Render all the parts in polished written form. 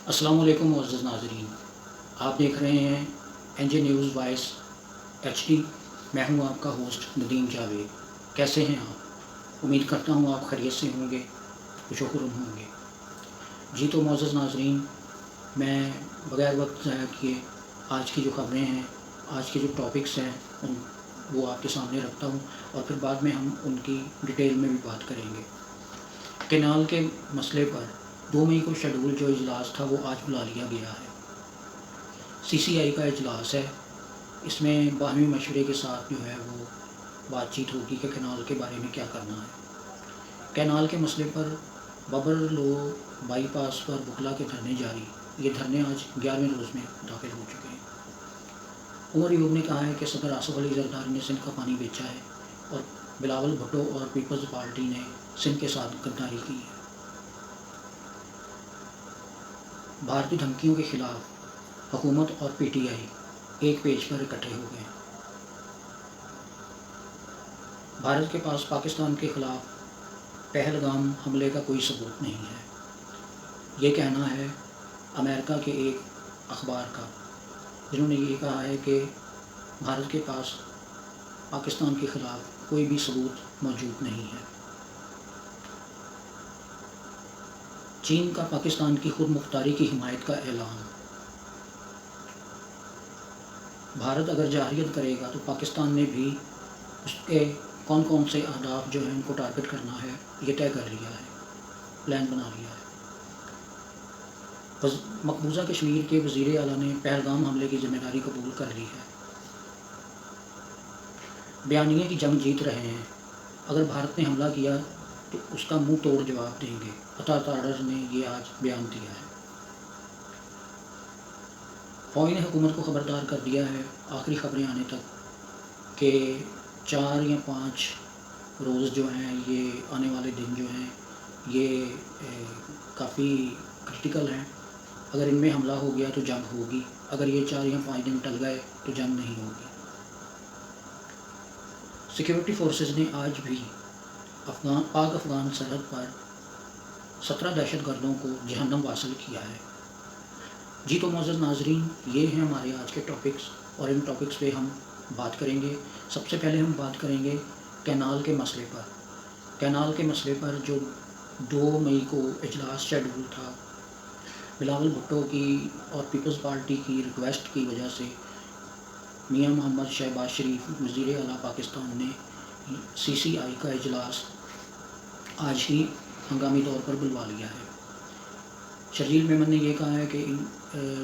السلام علیکم معزز ناظرین، آپ دیکھ رہے ہیں این جے نیوز وائس ایچ ڈی۔ میں ہوں آپ کا ہوسٹ ندیم جاوید۔ کیسے ہیں آپ؟ امید کرتا ہوں آپ خیریت سے ہوں گے، خوش و خرم ہوں گے۔ جی تو معزز ناظرین، میں بغیر وقت ضائع کیے آج کی جو خبریں ہیں، آج کے جو ٹاپکس ہیں وہ آپ کے سامنے رکھتا ہوں، اور پھر بعد میں ہم ان کی ڈیٹیل میں بھی بات کریں گے۔ کینال کے مسئلے پر 2 مئی کو شیڈول جو اجلاس تھا وہ آج بلا لیا گیا ہے۔ سی سی آئی کا اجلاس ہے، اس میں باہمی مشورے کے ساتھ جو ہے وہ بات چیت ہوگی کہ کینال کے بارے میں کیا کرنا ہے۔ کینال کے مسئلے پر ببر لو بائی پاس پر بکلا کے دھرنے جاری۔ یہ دھرنے آج 11ویں روز میں داخل ہو چکے ہیں۔ عمر ایوب نے کہا ہے کہ صدر آصف علی زرداری نے سندھ کا پانی بیچا ہے، اور بلاول بھٹو اور پیپلز پارٹی نے سندھ کے ساتھ غداری کی ہے۔ بھارتی دھمکیوں کے خلاف حکومت اور پی ٹی آئی ایک پیج پر اکٹھے ہو گئے۔ بھارت کے پاس پاکستان کے خلاف پہلگام حملے کا کوئی ثبوت نہیں ہے، یہ کہنا ہے امریکہ کے ایک اخبار کا، جنہوں نے یہ کہا ہے کہ بھارت کے پاس پاکستان کے خلاف کوئی بھی ثبوت موجود نہیں ہے۔ چین کا پاکستان کی خود مختاری کی حمایت کا اعلان۔ بھارت اگر جارحیت کرے گا تو پاکستان نے بھی اس کے کون کون سے اہداف جو ہیں ان کو ٹارگٹ کرنا ہے یہ طے کر لیا ہے، پلان بنا لیا ہے۔ مقبوضہ کشمیر کے وزیر اعلیٰ نے پہلگام حملے کی ذمہ داری قبول کر لی ہے۔ بیانیے کی جنگ جیت رہے ہیں، اگر بھارت نے حملہ کیا تو اس کا منہ توڑ جواب دیں گے، عطا تاڈر نے یہ آج بیان دیا ہے۔ فوج نے حکومت کو خبردار کر دیا ہے آخری خبریں آنے تک کہ 4 یا 5 روز جو ہیں، یہ آنے والے دن جو ہیں یہ کافی کرٹیکل ہیں۔ اگر ان میں حملہ ہو گیا تو جنگ ہوگی، اگر یہ 4 یا 5 دن ٹل گئے تو جنگ نہیں ہوگی۔ سیکیورٹی فورسز نے آج بھی پاک افغان سرحد پر 17 دہشت گردوں کو جہنم واصل کیا ہے۔ جی تو معزز ناظرین، یہ ہیں ہمارے آج کے ٹاپکس، اور ان ٹاپکس پہ ہم بات کریں گے۔ سب سے پہلے ہم بات کریں گے کینال کے مسئلے پر۔ کینال کے مسئلے پر جو 2 مئی کو اجلاس شیڈول تھا، بلاول بھٹو کی اور پیپلز پارٹی کی ریکویسٹ کی وجہ سے میاں محمد شہباز شریف وزیر اعلیٰ پاکستان نے سی سی آئی کا اجلاس آج ہی ہنگامی طور پر بلوا لیا ہے۔ شرجیل میمن نے یہ کہا ہے کہ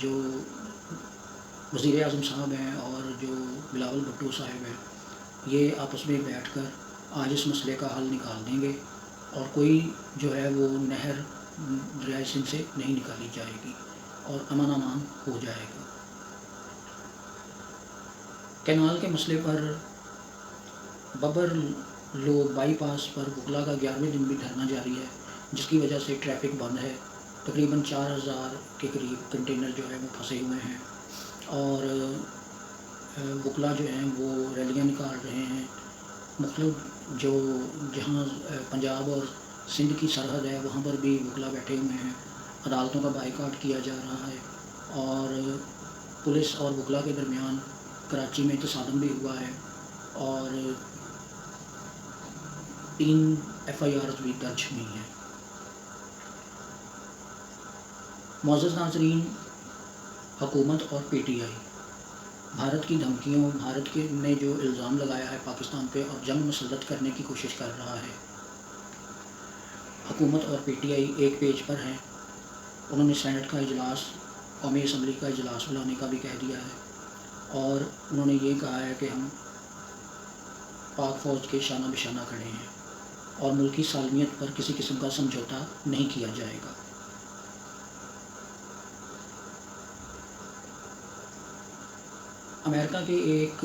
جو وزیر اعظم صاحب ہیں اور جو بلاول بھٹو صاحب ہیں، یہ آپس میں بیٹھ کر آج اس مسئلے کا حل نکال دیں گے، اور کوئی جو ہے وہ نہر دریائے سندھ سے نہیں نکالی جائے گی، اور امن امان ہو جائے گا۔ کینال کے مسئلے پر ببر لو بائی پاس پر بکلا کا 11ویں دن بھی دھرنا جاری ہے، جس کی وجہ سے ٹریفک بند ہے۔ تقریباً 4000 کے قریب کنٹینر جو ہے وہ پھنسے ہوئے ہیں، اور بکلا جو ہیں وہ ریلیاں نکال رہے ہیں۔ مختلف جہاں پنجاب اور سندھ کی سرحد ہے وہاں پر بھی بکلا بیٹھے ہوئے ہیں، عدالتوں کا بائیکاٹ کیا جا رہا ہے، اور پولیس اور بکلا کے درمیان کراچی میں تصادم بھی ہوا ہے، اور 3 FIRs بھی درج ہوئی ہیں۔ معزز ناظرین، حکومت اور پی ٹی آئی بھارت کی دھمکیوں، بھارت کے نے جو الزام لگایا ہے پاکستان پہ اور جنگ مسلط کرنے کی کوشش کر رہا ہے، حکومت اور پی ٹی آئی ایک پیج پر ہیں۔ انہوں نے سینٹ کا اجلاس، قومی اسمبلی کا اجلاس بلانے کا بھی کہہ دیا ہے، اور انہوں نے یہ کہا ہے کہ ہم پاک فوج کے شانہ بشانہ کھڑے ہیں، اور ملکی سالمیت پر کسی قسم کا سمجھوتا نہیں کیا جائے گا۔ امریکہ کے ایک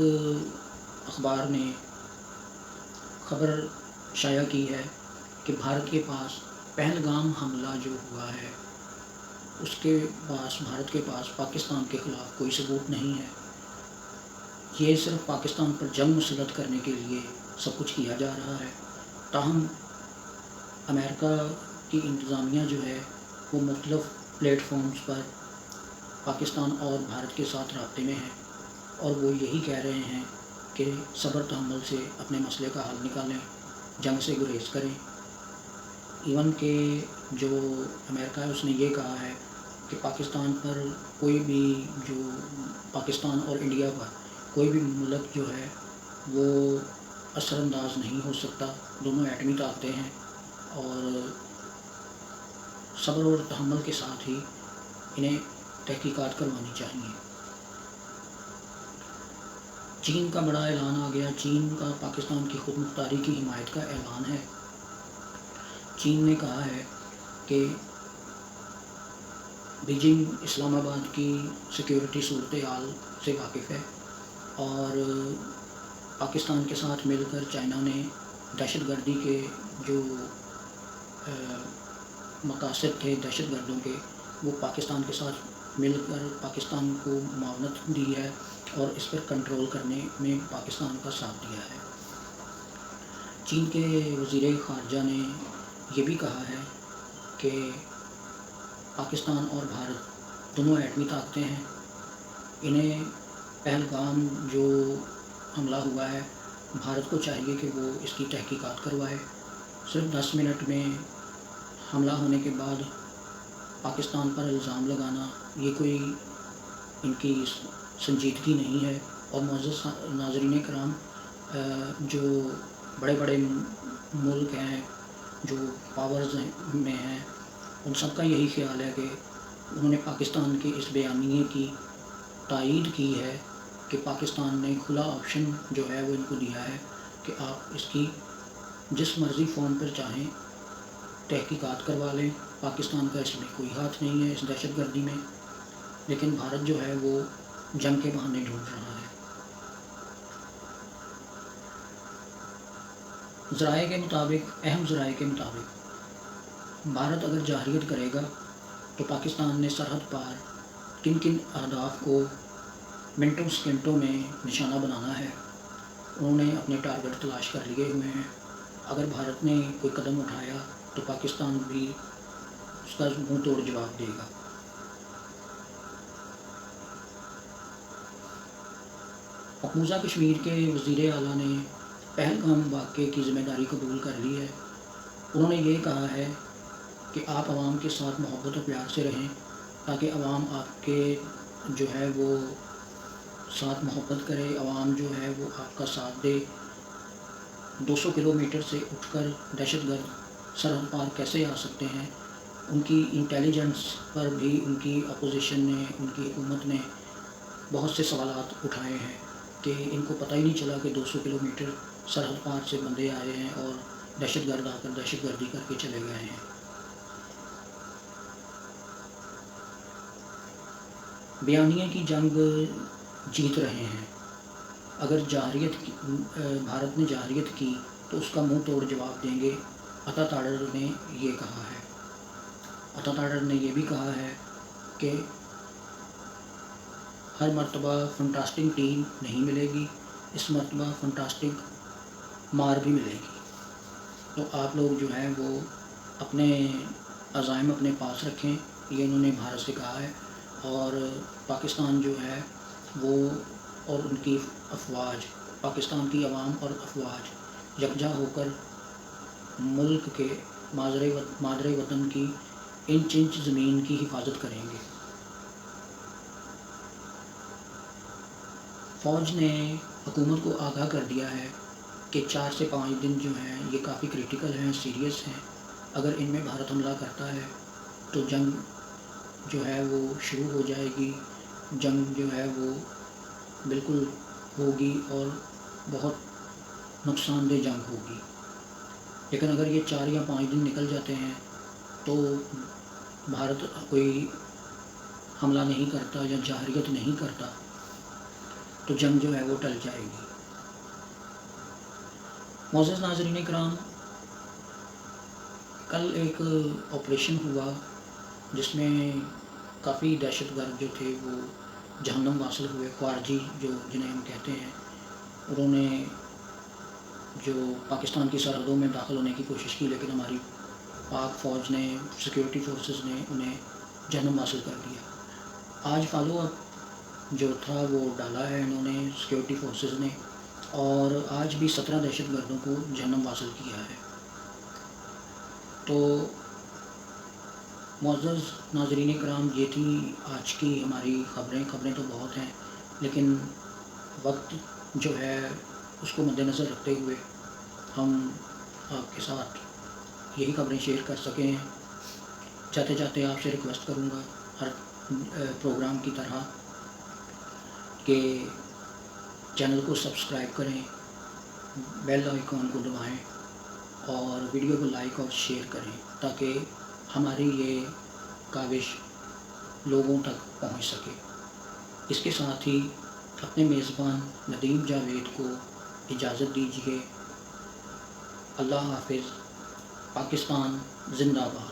اخبار نے خبر شائع کی ہے کہ بھارت کے پاس پہلگام حملہ جو ہوا ہے اس کے پاس، بھارت کے پاس پاکستان کے خلاف کوئی ثبوت نہیں ہے۔ یہ صرف پاکستان پر جنگ مسلط کرنے کے لیے سب کچھ کیا جا رہا ہے۔ تاہم امریکہ کی انتظامیہ جو ہے وہ مختلف پلیٹ فارمز پر پاکستان اور بھارت کے ساتھ رابطے میں ہیں، اور وہ یہی کہہ رہے ہیں کہ صبر تحمل سے اپنے مسئلے کا حل نکالیں، جنگ سے گریز کریں۔ ایون کہ جو امریکہ ہے اس نے یہ کہا ہے کہ پاکستان پر کوئی بھی جو پاکستان اور انڈیا پر کوئی بھی ملک جو ہے وہ اثر انداز نہیں ہو سکتا، دونوں ایٹمی طاقتیں ہیں، اور صبر اور تحمل کے ساتھ ہی انہیں تحقیقات کروانی چاہیے۔ چین کا بڑا اعلان آ گیا۔ چین کا پاکستان کی خود مختاری کی حمایت کا اعلان ہے۔ چین نے کہا ہے کہ بیجنگ اسلام آباد کی سیکیورٹی صورتحال سے واقف ہے، اور پاکستان کے ساتھ مل کر چائنا نے دہشت گردی کے جو مقاصد تھے دہشت گردوں کے، وہ پاکستان کے ساتھ مل کر پاکستان کو معاونت دی ہے اور اس پر کنٹرول کرنے میں پاکستان کا ساتھ دیا ہے۔ چین کے وزیر خارجہ نے یہ بھی کہا ہے کہ پاکستان اور بھارت دونوں ایٹمی طاقتیں ہیں، انہیں پہلگام جو حملہ ہوا ہے بھارت کو چاہیے کہ وہ اس کی تحقیقات کروائے۔ صرف 10 منٹ میں حملہ ہونے کے بعد پاکستان پر الزام لگانا یہ کوئی ان کی سنجیدگی نہیں ہے۔ اور معزز ناظرین کرام، جو بڑے بڑے ملک ہیں جو پاورز میں ہیں، ان سب کا یہی خیال ہے کہ انہوں نے پاکستان کے اس بیانیے کی تائید کی ہے کہ پاکستان نے کھلا آپشن جو ہے وہ ان کو دیا ہے کہ آپ اس کی جس مرضی فارم پر چاہیں تحقیقات کروا لیں، پاکستان کا اس میں کوئی ہاتھ نہیں ہے اس دہشت گردی میں، لیکن بھارت جو ہے وہ جنگ کے بہانے ڈھونڈ رہا ہے۔ ذرائع کے مطابق، اہم ذرائع کے مطابق، بھارت اگر جارحیت کرے گا تو پاکستان نے سرحد پار کن کن اہداف کو منٹوں سیکنڈوں میں نشانہ بنانا ہے، انہوں نے اپنے ٹارگٹ تلاش کر لیے ہوئے ہیں۔ اگر بھارت نے کوئی قدم اٹھایا تو پاکستان بھی اس کا منہ توڑ جواب دے گا۔ مقبوضہ کشمیر کے وزیر اعلیٰ نے پہلگام واقعے کی ذمہ داری قبول کر لی ہے۔ انہوں نے یہ کہا ہے کہ آپ عوام کے ساتھ محبت و پیار سے رہیں تاکہ عوام آپ کے جو ہے وہ ساتھ محبت کرے، عوام جو ہے وہ آپ کا ساتھ دے۔ 200 کلومیٹر سے اٹھ کر دہشت گرد سرحد پار کیسے آ سکتے ہیں؟ ان کی انٹیلیجنس پر بھی ان کی اپوزیشن نے، ان کی حکومت نے بہت سے سوالات اٹھائے ہیں کہ ان کو پتہ ہی نہیں چلا کہ 200 کلومیٹر سرحد پار سے بندے آئے ہیں اور دہشت گرد آ کر دہشت گردی کر کے چلے گئے ہیں۔ بیانیے کی جنگ جیت رہے ہیں۔ اگر بھارت نے جارحیت کی تو اس کا منہ توڑ جواب دیں گے، عطا تاڑر نے یہ کہا ہے۔ عطا تاڑر نے یہ بھی کہا ہے کہ ہر مرتبہ فنٹاسٹک ٹیم نہیں ملے گی، اس مرتبہ فنٹاسٹک مار بھی ملے گی۔ تو آپ لوگ جو ہیں وہ اپنے عزائم اپنے پاس رکھیں، یہ انہوں نے بھارت سے کہا ہے۔ اور پاکستان جو ہے وہ اور ان کی افواج، پاکستان کی عوام اور افواج یکجا ہو کر ملک کے مادر وطن کی انچ انچ زمین کی حفاظت کریں گے۔ فوج نے حکومت کو آگاہ کر دیا ہے کہ 4 سے 5 دن جو ہیں یہ کافی کریٹیکل ہیں، سیریس ہیں۔ اگر ان میں بھارت حملہ کرتا ہے تو جنگ جو ہے وہ شروع ہو جائے گی، جنگ جو ہے وہ بالکل ہوگی اور بہت نقصان دہ جنگ ہوگی۔ لیکن اگر یہ 4 یا 5 دن نکل جاتے ہیں تو بھارت کوئی حملہ نہیں کرتا یا جارحیت نہیں کرتا تو جنگ جو ہے وہ ٹل جائے گی۔ معزز ناظرین کرام، کل ایک آپریشن ہوا جس میں کافی دہشت گرد جو تھے وہ جہنم واصل ہوئے، خارجی جنہیں ہم کہتے ہیں، انہوں نے جو پاکستان کی سرحدوں میں داخل ہونے کی کوشش کی، لیکن ہماری پاک فوج نے، سیکیورٹی فورسز نے انہیں جنم حاصل کر لیا۔ آج فالو اپ جو تھا وہ ڈالا ہے انہوں نے سیکیورٹی فورسز نے، اور آج بھی 17 دہشت گردوں کو جنم حاصل کیا ہے۔ تو معزز ناظرین کرام، یہ تھی آج کی ہماری خبریں تو بہت ہیں، لیکن وقت جو ہے اس کو مد نظر رکھتے ہوئے ہم آپ کے ساتھ یہی خبریں شیئر کر سکیں۔ جاتے جاتے آپ سے ریکویسٹ کروں گا ہر پروگرام کی طرح کہ چینل کو سبسکرائب کریں، بیل آئیکن کو دبائیں اور ویڈیو کو لائک اور شیئر کریں تاکہ ہماری یہ کاوش لوگوں تک پہنچ سکے۔ اس کے ساتھ ہی اپنے میزبان ندیم جاوید کو اجازت دیجیے۔ اللہ حافظ۔ پاکستان زندہ باد۔